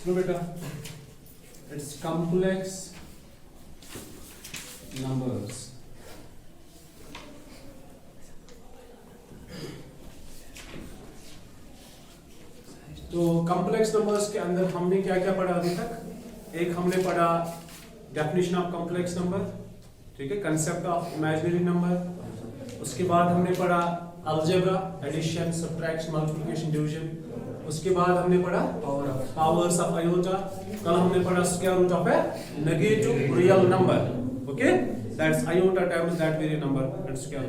सुनो बेटा, it's complex numbers. तो कॉम्प्लेक्स नंबर्स के अंदर हमने क्या क्या पढ़ा अभी तक? एक हमने पढ़ा डेफिनेशन ऑफ कॉम्प्लेक्स नंबर, ठीक है, कंसेप्ट ऑफ इमेजिनरी नंबर। उसके बाद हमने पढ़ा algebra, addition, subtraction, multiplication, division. उसके बाद हमने पढ़ा पावर्स ऑफ आयोटा। कल हमने पढ़ा square root of a negative real number. Okay, that's iota times that very number and square.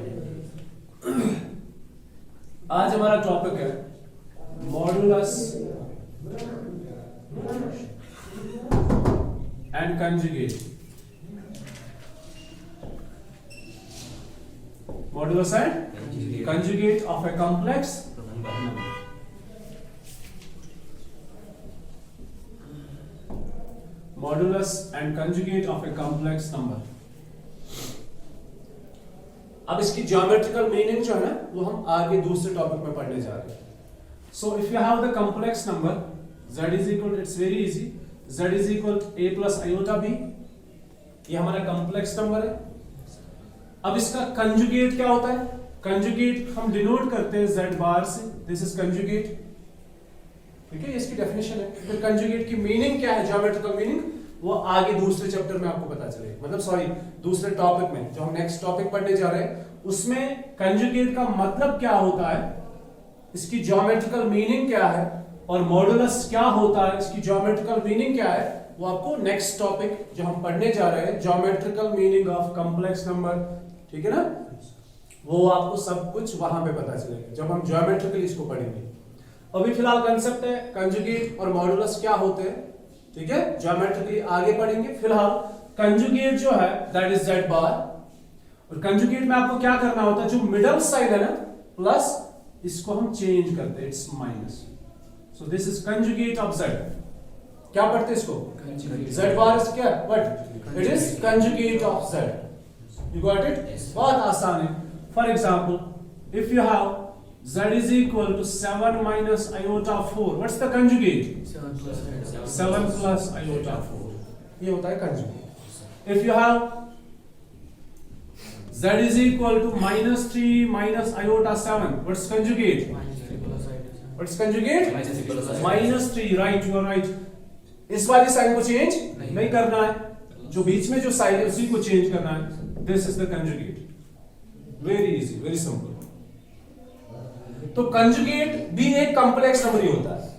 आज हमारा टॉपिक है modulus and conjugate. Modulus and conjugate of a complex number. Modulus and conjugate of a complex number. अब इसकी geometrical meaning जो है ना वो हम आगे दूसरे टॉपिक में पढ़ने जा रहे हैं। So if you have the complex number z is equal, it's very easy, z is equal a plus iota b, ये हमारा कॉम्प्लेक्स नंबर है। अब इसका कंजुगेट क्या होता है? कंजुगेट हम डिनोट करते हैं z बार से, दिस इज कंजुगेट, ठीक है, इसकी डेफिनेशन है। फिर कंजुगेट की मीनिंग क्या है, ज्योमेट्रिकल मीनिंग, वो आगे दूसरे चैप्टर में आपको पता चलेगा, मतलब सॉरी दूसरे टॉपिक में जो हम नेक्स्ट टॉपिक पढ़ने जा रहे हैं उसमें कंजुगेट का मतलब क्या होता है, इसकी ज्योमेट्रिकल मीनिंग क्या है, और मॉडुलस क्या होता है, इसकी ज्योमेट्रिकल मीनिंग क्या है, वो आपको नेक्स्ट टॉपिक जो हम पढ़ने जा रहे हैं, geometrical meaning of complex number, ठीक है ना, वो आपको सब कुछ वहां पे पता चलेगा जब हम ज्योमेट्रिकली इसको पढ़ेंगे। अभी फिलहाल कंसेप्ट है कंजुगेट और मॉडुलस क्या होते हैं, ठीक है, ज्योमेट्रिकली आगे पढ़ेंगे। फिलहाल कंजुगेट जो है दैट इज z बार, और कंजुगेट में आपको क्या करना होता है, जो मिडल साइड है ना प्लस, इसको हम चेंज करते हैं, it's minus. So this is conjugate of z। क्या पढ़ते हैं इसको? z बार इज क्या, what, it is conjugate of z। You got it? बहुत आसान है। For example, if you have z is equal to 7 minus iota 4, what's the conjugate? 7 plus iota 4. ये होता है conjugate. If you have z is equal to minus 3 minus iota 7, what's conjugate? What's conjugate? Minus 3, right? You are right. इस वाली sign को change नहीं करना है, जो बीच में जो साइन है उसी को चेंज करना है। This is the conjugate. Very easy, very simple. तो conjugate भी एक complex number ही होता है,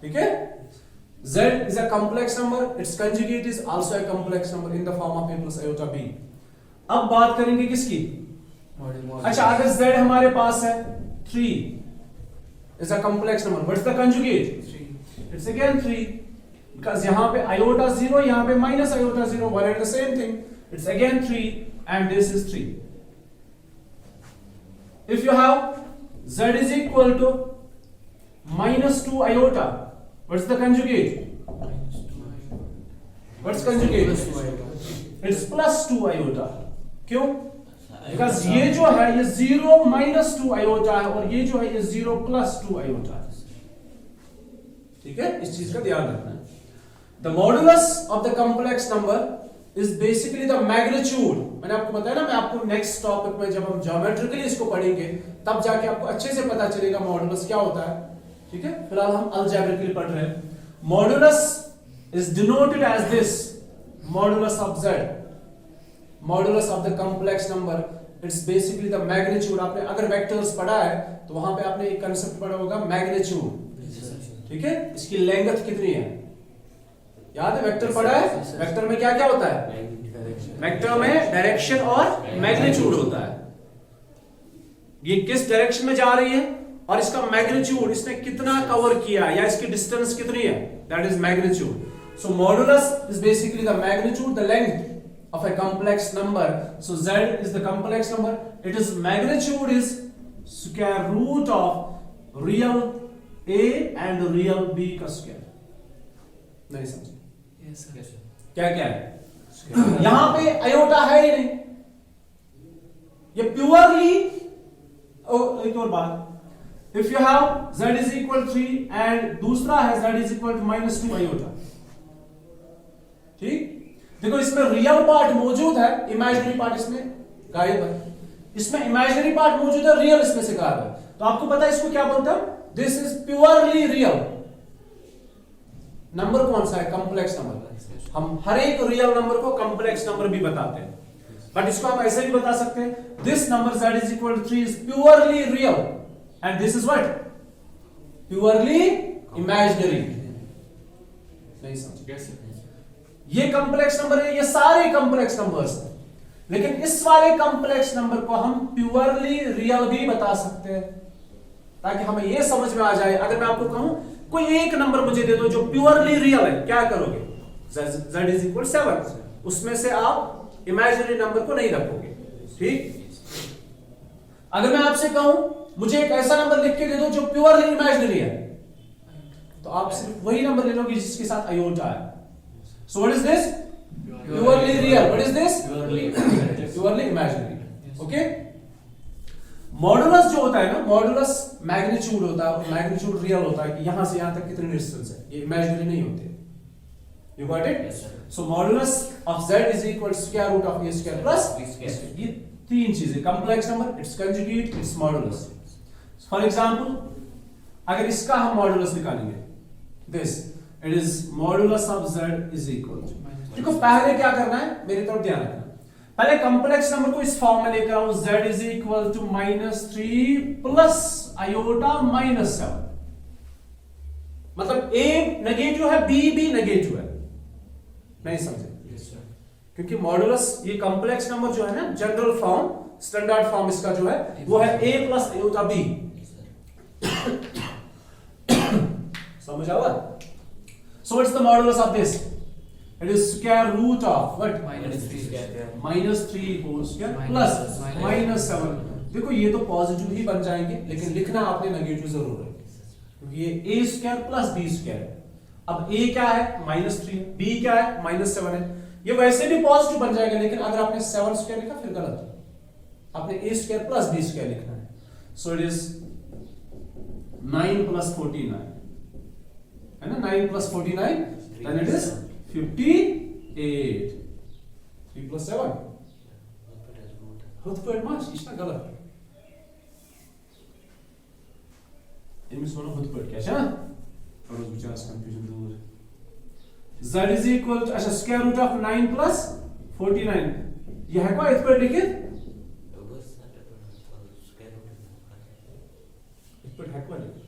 ठीक है? Z is a complex number. Its conjugate is also a complex number in the form of a plus iota b. अब बात करेंगे किसकी? अच्छा, अगर Z हमारे पास है 3 is a complex number. What's the conjugate? 3. It's again 3 because यहाँ पे iota 0, यहाँ पे minus iota 0, one and the same thing. It's again 3 and this is 3. If you have z is equal to minus 2 iota, what's the conjugate? What's conjugate? It's plus 2 iota. क्यों? Because ये जो है ये 0 minus 2 iota है और ये जो है ये 0 plus 2 iota है, ठीक है, इस चीज का ध्यान रखना है। The modulus of the complex number is basically the magnitude. मैंने आपको बताया ना, मैं आपको नेक्स्ट टॉपिक में जब हम ज्योमेट्रिकली इसको पढ़ेंगे तब जाके आपको अच्छे से पता चलेगा मॉडुलस क्या होता है, ठीक है। फिलहाल हम अलजेब्रिकली पढ़ रहे हैं। Modulus is denoted as this, modulus of z, modulus of the complex number, it's basically the magnitude. आपने अगर वेक्टर्स पढ़ा है तो वहां पे आपने एक कांसेप्ट पढ़ा होगा मैग्नीट्यूड, ठीक है, इसकी लेंथ कितनी है, याद है, वेक्टर पढ़ा है, वेक्टर में क्या क्या होता है, वेक्टर में डायरेक्शन और मैग्नीट्यूड होता है, ये किस डायरेक्शन में जा रही है और इसका मैग्नीट्यूड, इसने कितना कवर किया या इसकी डिस्टेंस कितनी है, that is magnitude. So modulus is basically the magnitude, the length of a complex number. So z is the complex number, it is magnitude is square root of real a and real b का square. नहीं समझे? क्या क्या है यहां पे aorta है ही नहीं, ये प्योरली। एक और बात, If you have z is equal 3 and दूसरा है z is equal to -2 iota, ठीक? देखो इसमें रियल पार्ट मौजूद है, इमेजिनरी पार्ट इसमें गायब है। इसमें इमेजिनरी पार्ट मौजूद है, रियल इसमें से गायब है। तो आपको पता है इसको क्या बोलते हैं? This is purely real. Number कौन सा है? Complex number. हम हर एक रियल नंबर को कॉम्प्लेक्स नंबर भी बताते हैं, बट इसको हम ऐसे भी बता सकते हैं, this number z is equal to 3 is purely real and this is what? Purely imaginary। नहीं समझ? ये कॉम्प्लेक्स नंबर है, ये सारे कॉम्प्लेक्स नंबर्स हैं, लेकिन इस वाले कॉम्प्लेक्स नंबर को हम प्योरली रियल भी बता सकते हैं, ताकि हमें ये समझ में आ जाए। अगर मैं आपको कहूं कोई एक नंबर मुझे दे दो जो प्योरली रियल है, क्या करोगे? z is equal 7, उसमें से आप इमेजिनरी नंबर को नहीं रखोगे, ठीक? अगर मैं आपसे कहूं मुझे एक ऐसा नंबर लिख के दे दो जो प्योरली इमेजिनरी है, तो आप सिर्फ वही नंबर ले लोगे जिसके साथ आयोटा है। So what is this? Purely real. What is this? Purely imaginary. Okay? Modulus जो होता है ना, मॉडुलस मैग्नीट्यूड होता है, और मैग्नीट्यूड रियल होता है कि यहां से यहां तक कितनी डिस्टेंस है, ये इमेजिनरी नहीं होते। You got it? Yes, sir. So modulus of z is equal to square root of a square plus b square. ये तीन चीजें, complex number, its conjugate, its modulus. For example, अगर इसका हम मॉडुलस निकालेंगे, this it is modulus of z is equal to, देखो पहले क्या करना है, मेरी तरफ ध्यान रखना। पहले कॉम्प्लेक्स नंबर को इस फॉर्म में लेकर आऊं, z is equal to -3 plus iota -7, मतलब a नेगेटिव है, b भी नेगेटिव है। नहीं समझे? क्योंकि मॉडुलस ये कॉम्प्लेक्स नंबर जो है ना, जनरल फॉर्म, स्टैंडर्ड फॉर्म इसका जो है वो है a प्लस आयोटा b। समझ आवा? So what's the modulus of this? It is square root of what? -3 whole square plus -7। देखो ये तो पॉजिटिव ही बन जाएंगे, लेकिन लिखना आपने नेगेटिव जरूर है, क्योंकि ये a square plus b square है। अब a क्या है? -3, b क्या है? -7 है। ये वैसे भी पॉजिटिव बन जाएगा, लेकिन अगर आपने 7 स्क्वायर लिखा फिर गलत, आपने a square plus b square लिखना है। सो इट इज 9 प्लस 49 है ना, 9 plus 49 then it is 58। 3 plus 7 hudpöld más, इतना गलत। इनमें सोना hudpöld क्या है? और उस विचार से कंफ्यूजन दूर है। z is equal to, अच्छा स्क्वायर रूट ऑफ 9 प्लस 49, ये है क्या hudpöld लिखित? hudpöld है क्या लिखित?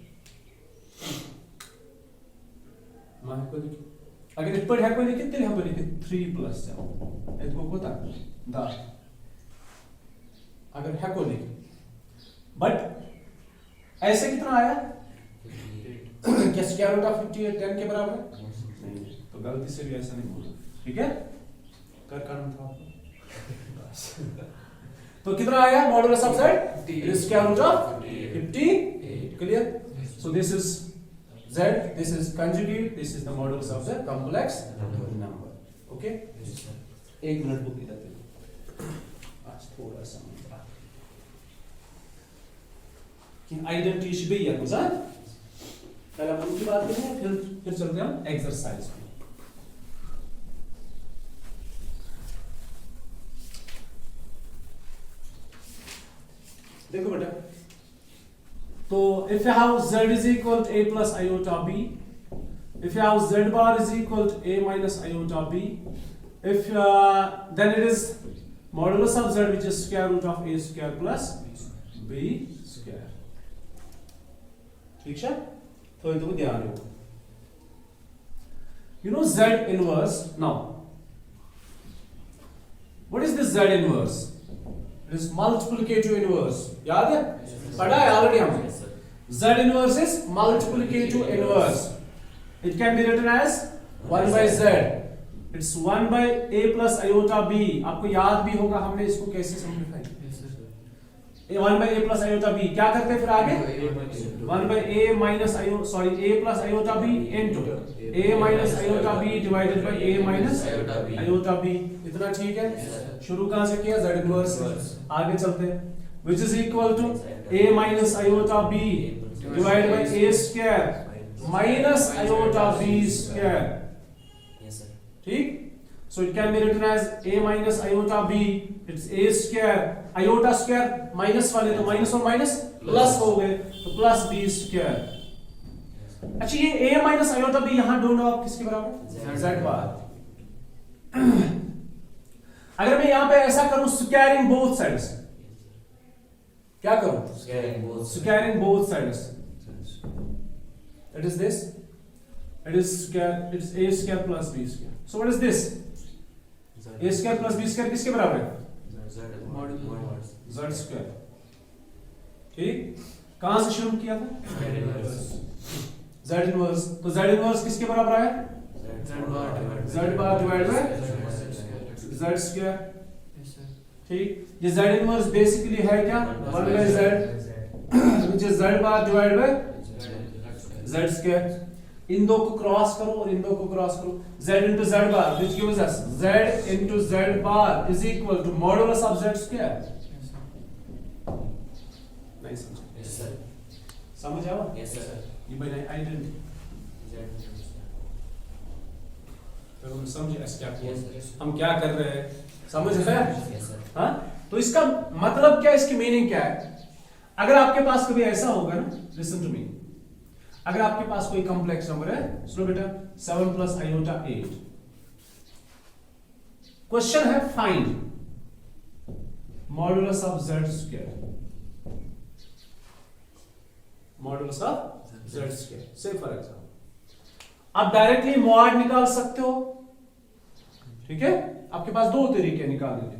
माँ है क्या लिखित? अगर hudpöld है क्या लिखित तो यहाँ पर लिखित 3 प्लस 7, इसको होता दा। अगर है क्या लिखित, बट ऐसे कितना आया? क्या स्क्वायर रूट ऑफ 58 10 के बराबर है? नहीं, तो गलती से भी ऐसा नहीं बोला, ठीक है? कर करना था आपको। तो कितना आया modulus of z? It is square root of 58। Clear? So this is z, this is conjugate, this is the modulus of the complex number. Okay, एक मिनट बुक इधर दे, आज थोड़ा सा कि आइडेंटिटी भी है गुजार। पहले हम उनकी बात करेंगे, फिर चलते हैं हम एक्सरसाइज पे। देखो बेटा, तो if you have z is equal to a plus iota b, if you have z bar is equal to a minus iota b, if then it is modulus of z which is square root of a square plus b square। ठीक है? तो ये तो ध्यान रखो। You know z inverse now. What is this z inverse? It is multiplicative inverse. याद है? पढ़ा है ऑलरेडी हमने। Z inverse is multiplicative inverse. It can be written as 1 by z. It's 1 by a plus iota b. आपको याद भी होगा हमने इसको कैसे simplify. 1 by a plus iota b क्या करते हैं फिर आगे? 1 by a minus a plus iota b into a minus iota b divided by a minus iota b। इतना ठीक है? शुरू कहाँ से किया? z inverse। आगे चलते हैं, which is equal to a minus iota b divide by a square minus iota b square. Yes, sir. ठीक, so it can be written as a minus iota b, it's a square, iota square minus वाले तो minus और minus plus हो गए तो plus b square. अच्छा ये a minus iota b यहां ढूंढो आप किसके बराबर, z बार। अगर मैं यहां पे ऐसा करूं स्क्वायरिंग बोथ साइड्स, क्या करूं, squaring both sides, that is this, it is square, it's a square plus b square, so what is this, a square plus b square किसके बराबर है, z स्क्वायर। ठीक, कहां से शुरू किया था, z इनवर्स, तो z इनवर्स किसके बराबर है, z bar divide by z square. ठीक, ये z इनवर्स बेसिकली है क्या, 1 by z which is z bar divide by z square. इन दो को क्रॉस करो और इन दो को क्रॉस करो, z into z bar which gives us z into z bar is equal to modulus of z square। नहीं समझ, Yes, sir. समझ आया, Yes, sir. ये मैंने आइडेंटिटी तो हम समझे क्या Yes, sir. हम क्या कर रहे हैं, समझ आया। Yes, sir. हाँ, तो इसका मतलब क्या, इसकी मीनिंग क्या है। अगर आपके पास कभी ऐसा होगा ना, लिसन टू मी, अगर आपके पास कोई कॉम्प्लेक्स नंबर है, सुनो बेटा, 7 प्लस आयोटा 8, क्वेश्चन है find modulus of z square, modulus of z square. से फॉर एग्जांपल आप डायरेक्टली मॉड निकाल सकते हो, ठीक है, आपके पास दो तरीके निकालने के,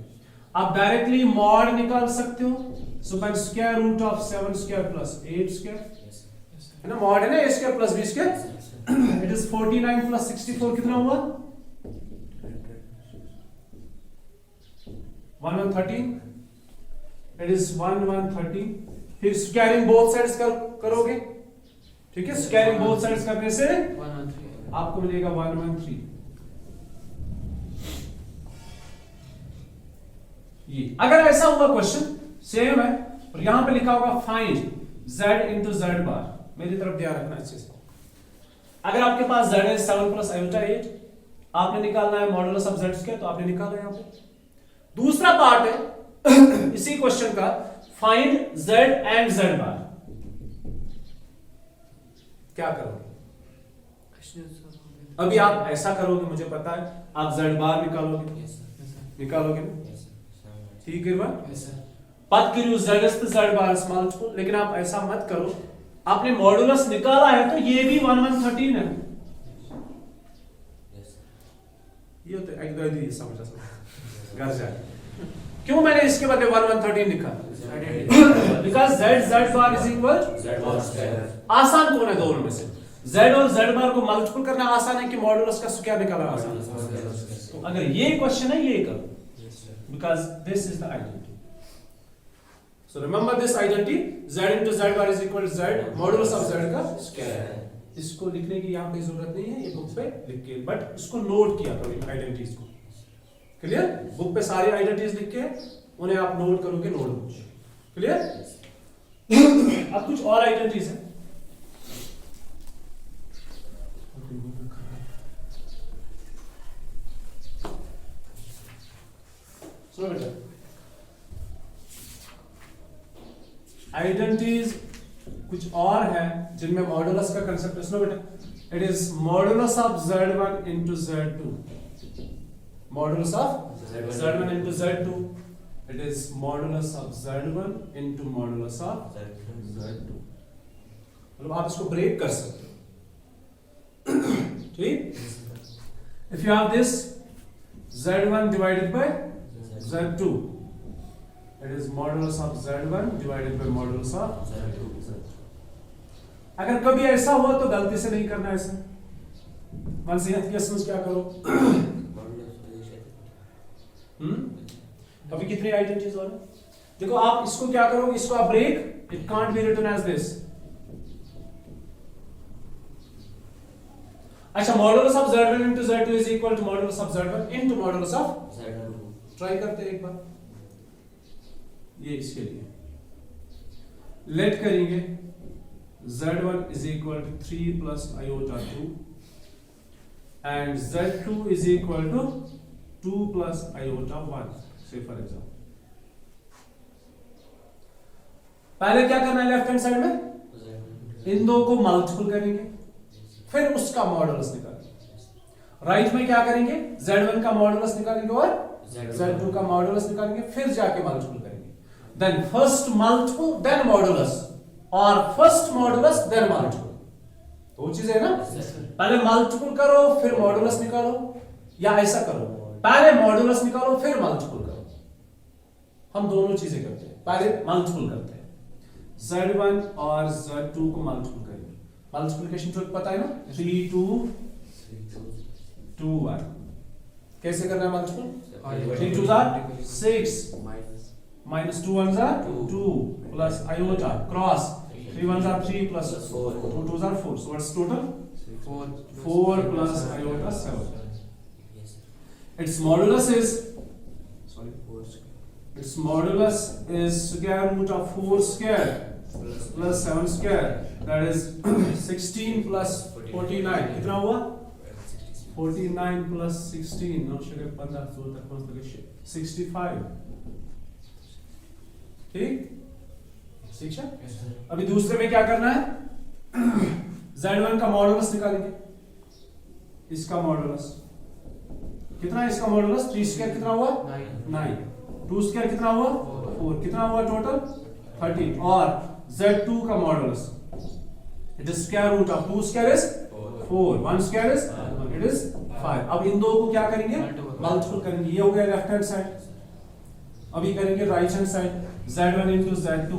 आप डायरेक्टली मॉड निकाल सकते हो, so by square root of 7 square plus 8 square, है ना, मॉड है ना a square plus b square, it is 49 plus 64 कितना हुआ, 1113, इट इज 1113। फिर स्क्वायरिंग बोथ साइड्स करोगे, ठीक है, स्क्वायरिंग बोथ साइड्स करने से आपको मिलेगा 113। ये अगर ऐसा हुआ क्वेश्चन सेम है और यहां पे लिखा होगा फाइंड z into z बार, मेरी तरफ ध्यान रखना अच्छे से। अगर आपके पास z है 7 प्लस आयोटा 8, आपने निकालना है मॉडुलस ऑफ z स्क्वायर, तो आपने निकाला यहां पे। दूसरा पार्ट है इसी क्वेश्चन का, फाइंड z एंड z बार, क्या करोगे, अभी आप ऐसा करोगे, मुझे पता है आप z बार निकालोगे, निकालोगे ना, ठीक है बात, पद करो z बार मल्टीपल, लेकिन आप ऐसा मत करो, आपने मॉडुलस निकाला है तो ये भी 1113 है, ये तो एकदम ही समझ घर जाए, क्यों मैंने इसके बदले 1113 लिखा, because z bar is equal, आसान कौन है दोनों में से, z और z बार को मल्टीपल करना आसान है कि मॉडुलस का स्क्वायर निकालना आसान है। तो अगर ये क्वेश्चन है ये करो, because this is the identity, so remember this identity, z into z bar is equal to z modulus of z का square। इसको लिखने की यहाँ पे जरूरत नहीं है, ये बुक पे लिख के, बट इसको नोट किया करो इन आइडेंटिटीज को, क्लियर, बुक पे सारी आइडेंटिटीज लिख के उन्हें आप नोट करोगे नोटबुक, क्लियर। अब कुछ और आइडेंटिटीज है, सुनो बेटा, आइडेंटिटीज कुछ और है जिनमें मॉडुलस का कंसेप्ट है। सुनो बेटा, it is modulus of z1 into z2, modulus of z1 into z2, it is modulus of z1 into modulus of z2, मतलब आप इसको ब्रेक कर सकते हो, ठीक। If you have this z1 divided by z2, it is modulus of z1 divided by modulus of z2। अगर कभी ऐसा हुआ तो गलती से नहीं करना ऐसा, क्या करो, अभी कितने आइडेंटिटीज और देखो, आप इसको क्या करो, इसको आप break, it can't be written as this. अच्छा, modulus of z1 into z2 is equal to modulus of z1 into modulus of z2। Try करते हैं एक बार, ये इसके लिए लेट करेंगे Z1 is equal to 3 plus iota 2 and Z2 is equal to 2 plus iota 1, say for example. पहले क्या करना है लेफ्ट हैंड साइड में, इन दो को मल्टीपल करेंगे, फिर उसका मॉडुलस निकालेंगे। राइट में क्या करेंगे, Z1 का मॉडुलस निकालेंगे और Z2 का मॉडुलस निकालेंगे, फिर जाके मल्टीपल करेंगे। Then first multiple then modulus, और फर्स्ट मॉडुलस देन मल्टीपल, दो चीजें है ना। पहले मल्टीपल करो फिर मॉडुलस निकालो, या ऐसा करो पहले मॉडुलस निकालो फिर मल्टीपल करो। हम दोनों चीजें करते हैं, पहले मल्टीपल करते हैं, Z1 और Z2 को मल्टीपल करेंगे। मल्टीप्लिकेशन ट्रिक पता है ना, 3 2 2 1। कैसे करना है multiple, 3 2 6 minus 2 1s are 2 plus iota cross 3 1s are 3 plus 2 2s are 4. So what's total? 4 plus iota 7. Its modulus is square root of 4 square plus 7 square, that is 16 plus 49 कितना हुआ, 49 plus 16 9 शके 15 16 तक पहुंच लगे 65। ठीक है। अभी दूसरे में क्या करना है, Z1 का मॉडुलस निकालेंगे, इसका मॉडुलस कितना है, इसका मॉडुलस 3 स्क्वायर कितना हुआ 9, 2 स्क्वायर कितना हुआ 4, कितना हुआ टोटल 13, और Z2 का modulus it is square root of 2 square is 4, 1 square is it is 5। अब इन दो को क्या करेंगे, मल्टीपल करेंगे। ये हो गया लेफ्ट हैंड साइड। अभी करेंगे right hand side, Z1 into Z2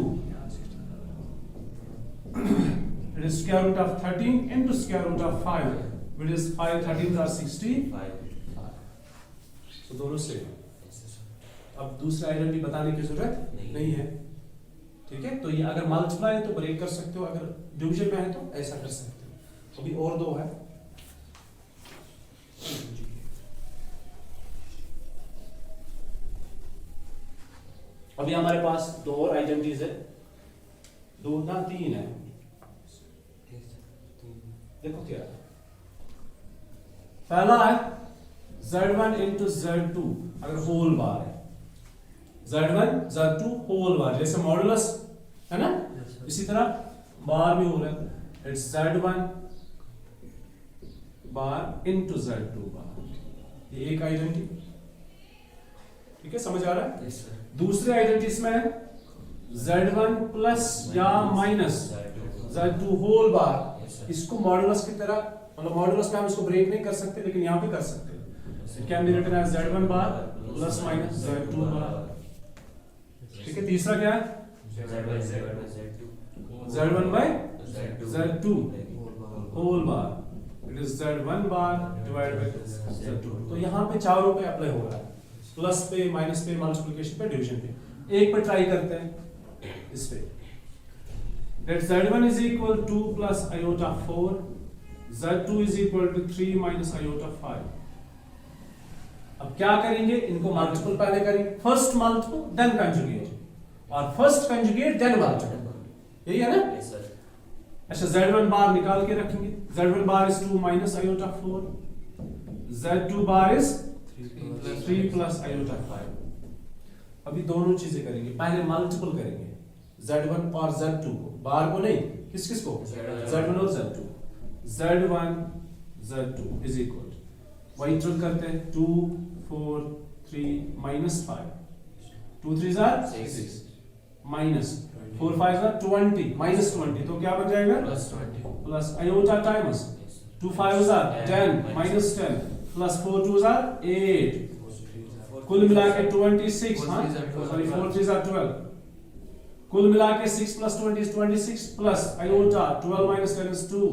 it is square root of 13 into square root of 5, which is 5 13s are 65। तो दोनों सेम। अब दूसरा आइडेंटिटी बताने की जरूरत नहीं है, ठीक है। तो ये अगर मल्टीप्लाई है तो ब्रेक कर सकते हो, अगर डिवीजन में है तो ऐसा कर सकते हो। अभी और दो है, अभी हमारे पास दो और आइडेंटिटीज है, दो ना तीन है, देखो क्या है। पहला है Z1 into Z2 अगर होल बार है, Z1 Z2 होल बार, जैसे मॉडुलस है ना, इसी तरह बार भी होल है, it's Z1 bar into Z2 बार, ये एक आइडेंटिटी, ठीक है, समझ आ रहा है। yes, दूसरे आइडेंटिटीज में Z1 प्लस या माइनस Z2 होल बार, इसको मॉडुलस की तरह, मतलब मॉडुलस में हम इसको ब्रेक नहीं कर सकते, लेकिन यहां पे कर सकते हैं। It can be written as Z1 bar plus minus Z2 bar, ठीक है। तीसरा क्या है, Z1 by Z2 whole bar, it is Z1 bar divided by Z2। तो यहां पे चारों पे अप्लाई हो रहा है, प्लस पे, माइनस पे, मल्टीप्लिकेशन पे, डिवीजन पे। एक पे ट्राई करते हैं, इस पे that Z1 is equal to 2 plus iota 4, Z2 is equal to 3 minus iota 5। अब क्या करेंगे, इनको मल्टीपल पहले करेंगे, फर्स्ट मल्टीपल देन कंजुगेट, और फर्स्ट कंजुगेट देन मल्टीपल, यही है ना। yes, अच्छा, Z1 बार निकाल के रखेंगे, Z1 bar is 2 minus iota 4, Z2 bar is 3 plus iota 5। अभी दोनों चीजें करेंगे, पहले मल्टीपल करेंगे Z1 और Z2 को, बार को नहीं, किस किस को, Z1 और Z2। Z1 Z2 is equal, वही ट्रिक करते हैं, 2 4 3 minus 5, 2 3s are 6 minus 4 5s are 20 minus 20, तो क्या बन जाएगा plus iota times 2 5s are 10 minus 10 plus 4 2s are 8, कुल मिला के 26, हाँ सॉरी 4 3s are 12, कुल मिला के 6 plus 20 is 26 plus iota 12 minus 10 is 2,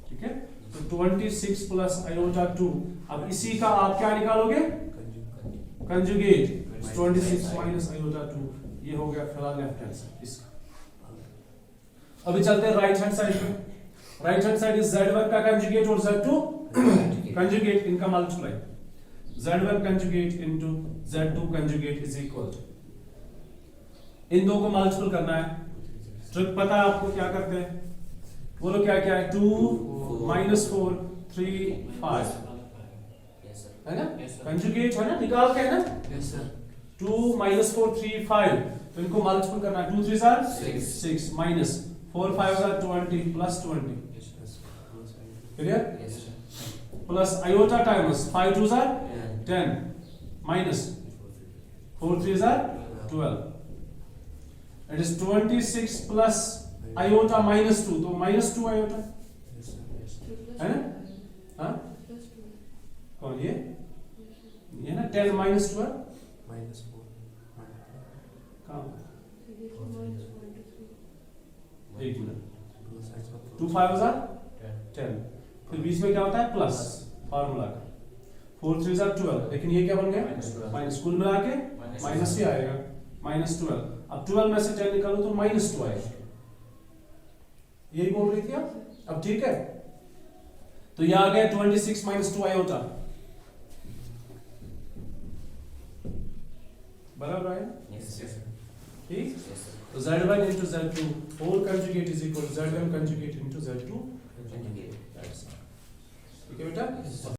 ठीक है। तो 26 plus iota 2। अब इसी का आप क्या निकालोगे, कंजुगेट, 26 minus iota 2, ये हो गया फिलहाल लेफ्ट हैंड साइड इसका। अभी चलते हैं राइट हैंड साइड पे। Right hand side is Z1 का कंजुगेट और Z2 कंजुगेट, इनका multiply, Z1 conjugate into Z2 conjugate is equal, इन दो को मल्टीपल करना है, ट्रिक पता है आपको क्या करते हैं? बोलो क्या क्या है? 2 minus 4 3 5 है ना? कंजुगेट है ना? निकाल के है ना? 2 minus 4 3 5 तो इनको मल्टीपल करना है। 2 3s are 6 minus 4 5s are 20 plus 20 clear? Plus iota times 5 2s are 10 minus 4 3s are 12 it is 26 plus iota minus 2 तो minus 2 iota है ना? हाँ कौन ये ना 10 minus 12 कहाँ एक मिनट 2 5s are 10 फिर बीच में क्या होता है? प्लस फार्मूला का 4 3s are 12 लेकिन ये क्या बन गया? माइनस कुल मिला के माइनस ही आएगा -12 अब 12 में से 10 निकालो तो -2 आएगा यही बोल रही थी आप अब ठीक है तो ये आ गया 26 - 2 आयोटा बराबर है ठीक तो z1 into z2 whole conjugate is equal to z1 conjugate into z2 ठीक है बेटा